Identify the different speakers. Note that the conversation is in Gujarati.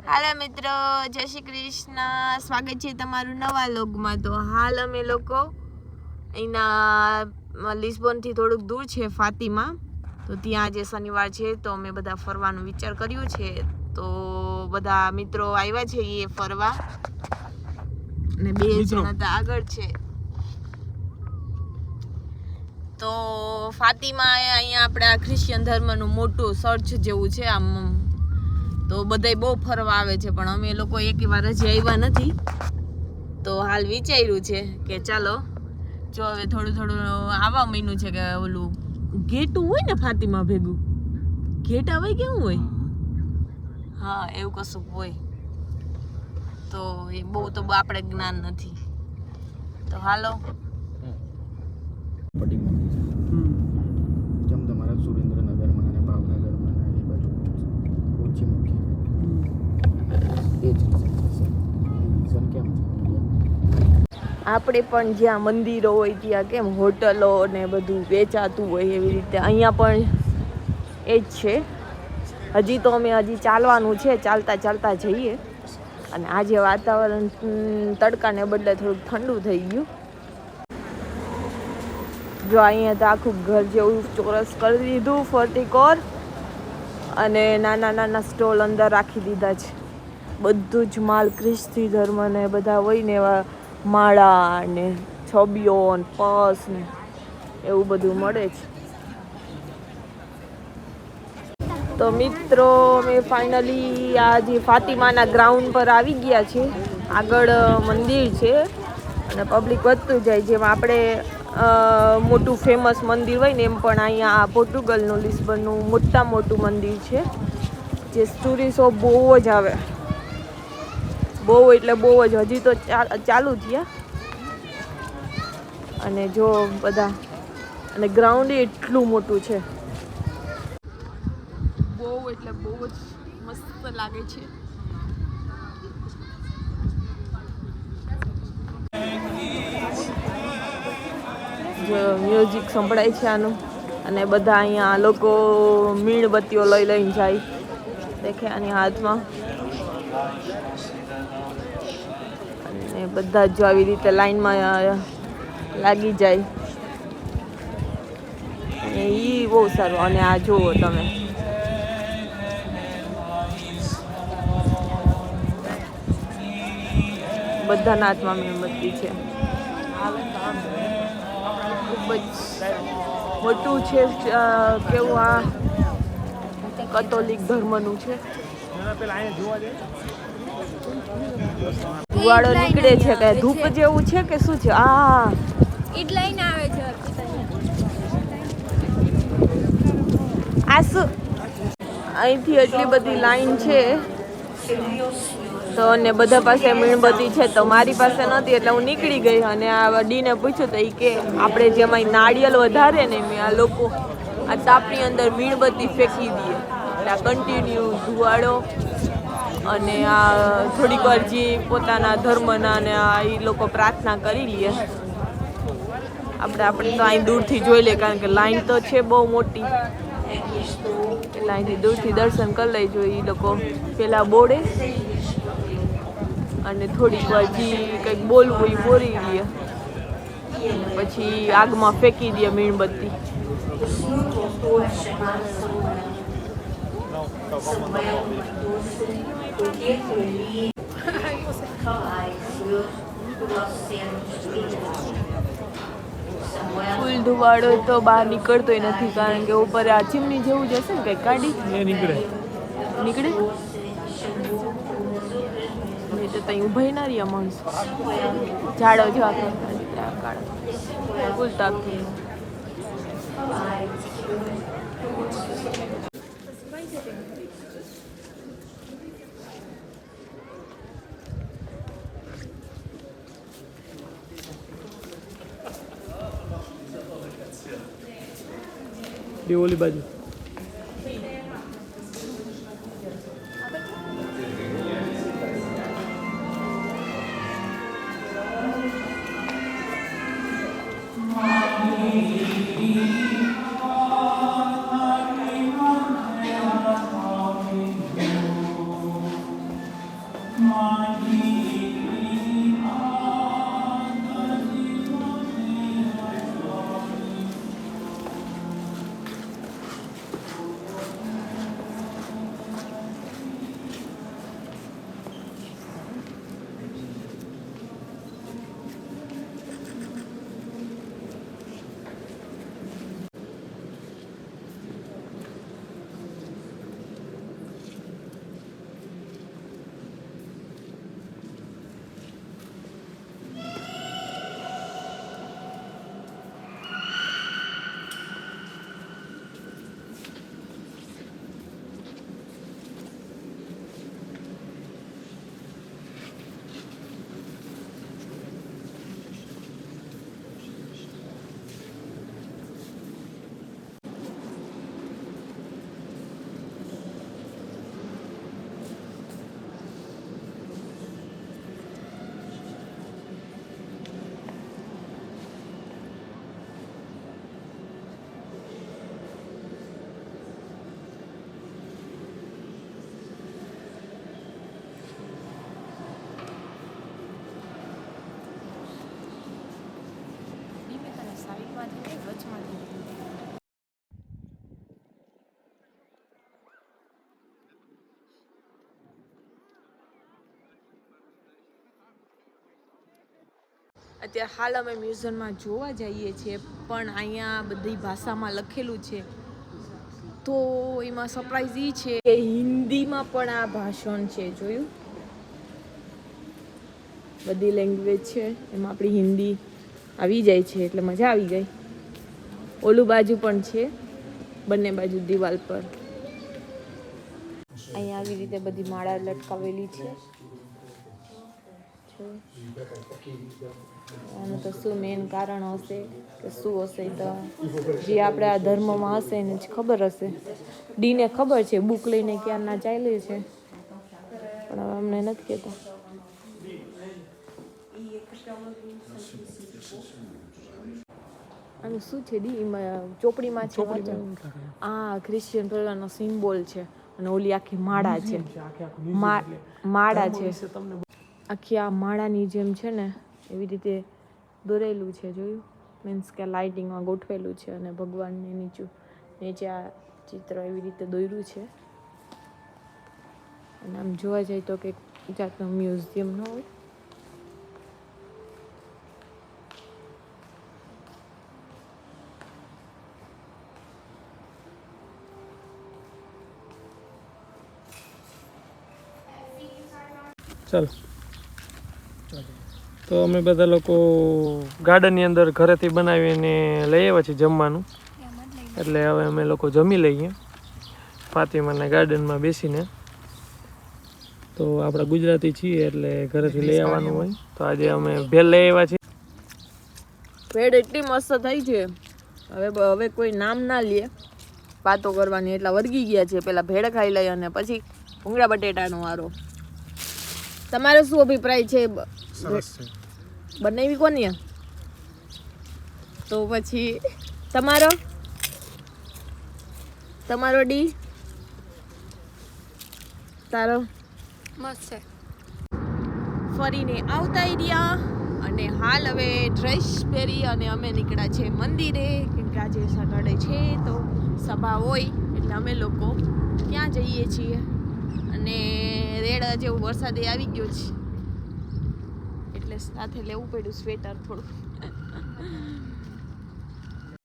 Speaker 1: હાલો મિત્રો, જય શ્રી કૃષ્ણ. સ્વાગત છે તમારું નવા લોગમાં. તો હાલ અમે લોકો અહીંના લિસ્બોનથી થોડુંક દૂર છે ફાતિમા. તો ત્યાં આજે શનિવાર છે તો અમે બધા ફરવાનું વિચાર કર્યું છે. તો બધા મિત્રો આવ્યા છે એ ફરવા અને 2 જણા તો આગળ છે. તો ફાતિમા અહીંયા આપણા ક્રિશ્ચિયન ધર્મનું મોટું ચર્ચ જેવું છે આમ. તો બધાય બહુ ફરવા આવે છે પણ અમે લોકો એક વાર હજી આવ્યા નથી. તો હાલ વિચાર્યું છે કે ચાલો જો હવે થોડું આવવા માંડ્યું છે કે ઓલું ગેટું હોય ને ફાતિમા ભેગું ગેટ આવે કેવું હોય, હા એવું કશું હોય. તો એ બહુ તો આપણે જ્ઞાન નથી. તો હાલો આપણે પણ જ્યાં મંદિરો હોય ત્યાં કેમ હોટલો ને બધું વેચાતું હોય એવી રીતે અહીંયા પણ એ જ છે. હજી તો અમે ચાલવાનું છે, ચાલતા જઈએ. અને આજે વાતાવરણ તડકાને બદલે થોડુંક ઠંડુ થઈ ગયું. જો અહીંયા તો આખું ઘર જેવું ચોરસ કરી દીધું ફરતી કોર, અને નાના સ્ટોલ અંદર રાખી દીધા છે. બધું જ માલ ખ્રિસ્તી ધર્મ ને બધા હોય ને એવા માળા ને છબીઓ ને પર્સ ને એવું બધું મળે છે. તો મિત્રો અમે ફાઇનલી આજે ફાતિમાના ગ્રાઉન્ડ પર આવી ગયા છે. આગળ મંદિર છે અને પબ્લિક વધતું જાય. જેમાં આપણે મોટું ફેમસ મંદિર હોય ને એમ પણ અહીંયા પોર્ટુગલનું લિસ્બનનું મોટું મંદિર છે જે ટુરિસ્ટો બહુ જ આવે, બહુ એટલે બહુ જ. હજી તો ચાલુ થયા. અને જો બધા, અને ગ્રાઉન્ડ એટલું મોટું છે, બહુ એટલે બહુ જ મસ્ત લાગે છે. જો મ્યુઝિક સંભળાય છે આનું. અને બધા અહીંયા લોકો મીણબત્તીઓ લઈને જાય, દેખે આની હાથમાં. અને બધા જ આવી રીતે લાઈનમાં લાગી જાય. અને એ બહુ સારું. અને આ જુઓ તમે, બધાના હાથમાં મીણબત્તી છે. ખૂબ જ મોટું છે. કેવું આ કેથોલિક ધર્મનું છે. ધુવાડો નીકળે છે કે ધૂપ જેવું છે કે શું છે? આ
Speaker 2: ઈડ લઈને આવે છે.
Speaker 1: આ શું? અહીંથી એટલી બધી લાઈન છે તો, અને બધા પાસે મીણબત્તી છે. તો મારી પાસે નથી એટલે હું નીકળી ગઈ. અને આ વડીને પૂછ્યું તો એ કે આપણે જેમાં નાળિયેર વધારે ને આ લોકો આ તાપની અંદર મીણબત્તી ફેંકી દઈએ એટલે આ કન્ટિન્યુ ધુવાડો. અને આ થોડીક વાર જે પોતાના ધર્મના ને આ એ લોકો પ્રાર્થના કરી લે. આપણે તો અહીં દૂરથી જોઈ લે, કારણ કે લાઈન તો છે બહુ મોટી. એટલે અહીંથી દૂરથી દર્શન કરી લઈ. જો એ લોકો પેલા બોડે અને થોડીક વાર જે કંઈક બોલવું એ બોલી લે, પછી આગમાં ફેંકી દે મીણબત્તી. ફૂલ ધુવાડો તો બહાર નીકળતોય નથી, કારણ કે ઉપર આ ચીમની જેવું જ હશે ને કંઈક કાઢી નીકળે. તો ત્યાં ઊભાઈ ના રહ્યા માણસો. ઝાડો જો કાળો ફૂલ તાપ થઈ.
Speaker 3: ઓલી બાજુ
Speaker 1: અત્યારે હાલ અમે મ્યુઝિયમમાં જોવા જઈએ છીએ, પણ અહીંયા બધી ભાષામાં લખેલું છે. તો એમાં સરપ્રાઈઝ એ છે કે હિન્દીમાં પણ આ ભાષણ છે. જોયું, બધી લેંગ્વેજ છે એમાં આપણી હિન્દી આવી જાય છે, એટલે મજા આવી ગઈ. ઓલું બાજુ પણ છે, બંને બાજુ દિવાલ પર અહીંયા આવી રીતે બધી માળા લટકાવેલી છે. આનું તો શું મેઇન કારણ હશે કે શું હશે, તો જે આપણે આ ધર્મમાં હશે એને જ ખબર હશે. ડીને ખબર છે, બુક લઈને ક્યારના ચાલે છે, પણ હવે અમને નથી કહેતા. આનું શું છે ડી? ચોપડીમાં છે આ ક્રિશ્ચિયન ભગવાનનો સિમ્બોલ છે, અને ઓલી આખી માળા છે, માળા છે આખી. આ માળાની જેમ છે ને એવી રીતે દોરેલું છે. જોયું? મીન્સ કે લાઇટિંગમાં ગોઠવેલું છે, અને ભગવાનને નીચે આ ચિત્ર એવી રીતે દોર્યું છે. અને આમ જોવા જાય તો કે જાતનો મ્યુઝિયમ ન હોય.
Speaker 3: ચાલો, તો અમે બધા લોકો ગાર્ડનની અંદર ઘરેથી બનાવીને લઈ આવ્યા છીએ જમવાનું. એટલે હવે અમે લોકો જમી લઈએ ફાતિમાના ગાર્ડનમાં બેસીને. તો આપણે ગુજરાતી છીએ એટલે ઘરેથી લઈ આવવાનું હોય. તો આજે અમે ભેળ લઈ આવ્યા છીએ.
Speaker 1: ભેળ એટલી મસ્ત થઈ છે, હવે કોઈ નામ ના લે વાતો કરવાની, એટલા વર્ગી ગયા છે. પેલા ભેળ ખાઈ લઈ અને પછી ભૂંગળા બટેટાનો વારો. તમારો શું અભિપ્રાય છે? બનાવી કોની? તો પછી તમારો ડી, તારો?
Speaker 2: મસ્ત છે.
Speaker 1: ફરીને આવતા રહ્યા અને હાલ હવે ડ્રેસ પહેરી અને અમે નીકળ્યા છે મંદિરે, કેમ કે આજે સેટરડે છે તો સભા હોય, એટલે અમે લોકો ત્યાં જઈએ છીએ. અને રેડ જેવું વરસાદે આવી ગયો છે, એટલે સાથે લેવું પડ્યું સ્વેટર થોડું.